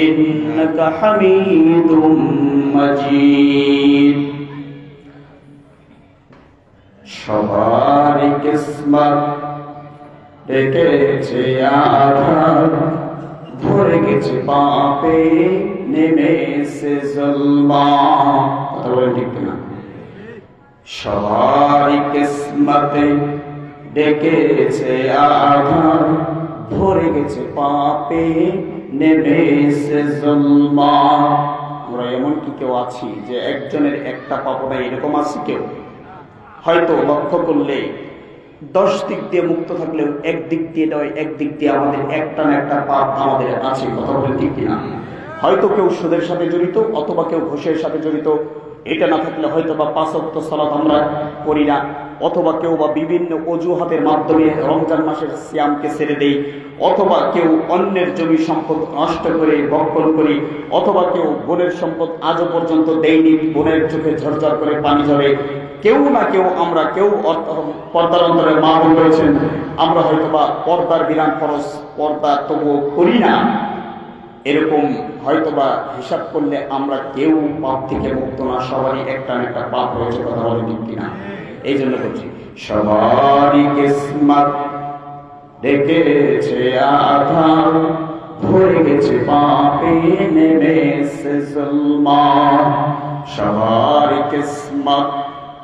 ইন্নাকা হামিদুম মাজিদ। সবারই কিসমত ডেকেছে আধার, ভরে গেছে পাপে, নেমেছে জুলমাত। কথা বলেন ঠিক কিনা? সবারই কিসমতে ডেকেছে আধার, ভরে গেছে পাপে, নেমেছে জুলমাত। আমরা এমন কি কেউ আছি যে একজনের একটা পাপও নাই? এরকম আছে কেউ? হয়তো লক্ষ্য করলে 10 দিক দিয়ে মুক্ত থাকলেও একদিক দিয়ে নয়, একদিক দিয়ে আমাদের একটা না একটা পাপ আমাদের আছে। কথা বলেন ঠিক কিনা? হয়তো কেউ সুদের সাথে জড়িত, অথবা কেউ ঘুষের সাথে জড়িত। এটা না থাকলে হয়তো বা 5 ওয়াক্ত সালাত আমরা করি না, অথবা কেউ বা বিভিন্ন অজুহাতের মাধ্যমে রমজান মাসের সিয়ামকে ছেড়ে দেই, অথবা কেউ অন্যের জমি সম্পদ নষ্ট করে ভক্ষণ করি, অথবা কেউ বোনের সম্পদ আজও পর্যন্ত দেয়নি, বোনের চোখে ঝরঝর করে পানি ঝরে। কেউ না কেউ আমরা, কেউ পর্দার অন্তরে মা বোন রয়েছেন, আমরা হয়তো বা পর্দার বিধান ফরজ পর্দা তবুও করি না। এরকম হয়তোবা হিসাব করলে আমরা কেউ পাপ থেকে মুক্ত না, সবারই একটা না একটা পাপ রয়েছে। কথা বলে ঠিক কিনা? এই জন্য বলছি সবারই কিসমত ডেকেছে আধার, ভরে গেছে পাপে, নেমেছে জুলমাত। সবারই কিসমত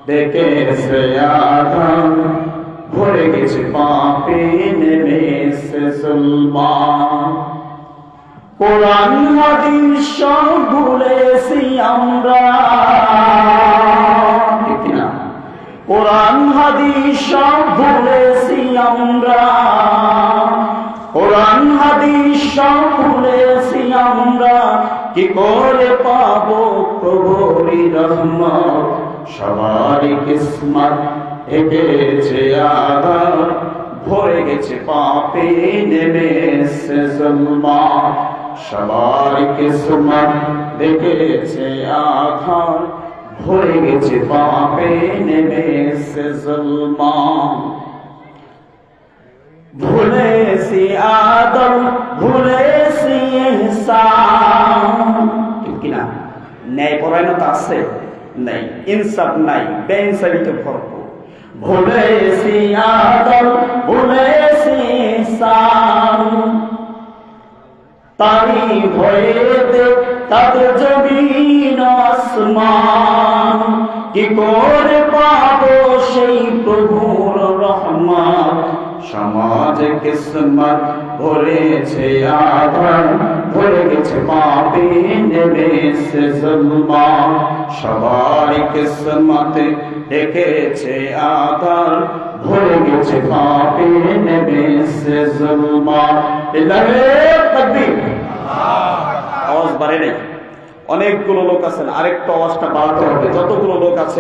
ডেকেছে আধার, ভরে গেছে পাপে, নেমেছে জুলমাত। কোরআন হাদিস সব ভুলেছি আমরা, ঠিক না? কোরআন হাদিস সব ভুলেছি আমরা, কোরআন হাদিস সব ভুলেছি আমরা, কি করে পাবো প্রভুর রহমত? সবারই কিসমত ডেকেছে আধার, ভরে গেছে পাপে, নেমেছে জুলমাত। সবারই কিসমত ডেকেছে আধার, ভরে গেছে পাপে, নেমেছে জুলমাত। ভুলেছি আদম, ভুলেছি ইহসান, ঠিক কিনা? ন্যায় পরায়ণতা আছে? নাই। ইনসাফ নাই, বেইনসাফিতে ভরপুর। ভুলেছি আদম, ভুলেছি ইহসান, তারি ভয়েতে তাদের জমিন আসমান, কি করে পাবো সেই প্রভুর রহমত? সমাজ কিসমত ভরেছে আধার, ভরে গেছে পাপে, নেমেছে জুলমাত। সবারই কিসমত ডেকেছে আধার, ভরে গেছে পাপে, নেমেছে জুলমাত। তাকবীর! আওয়াজ বাড়ে নাই। অনেকগুলো লোক আছেন, আরেকটু আওয়াজটা বাড়াতে হবে। যতগুলো লোক আছে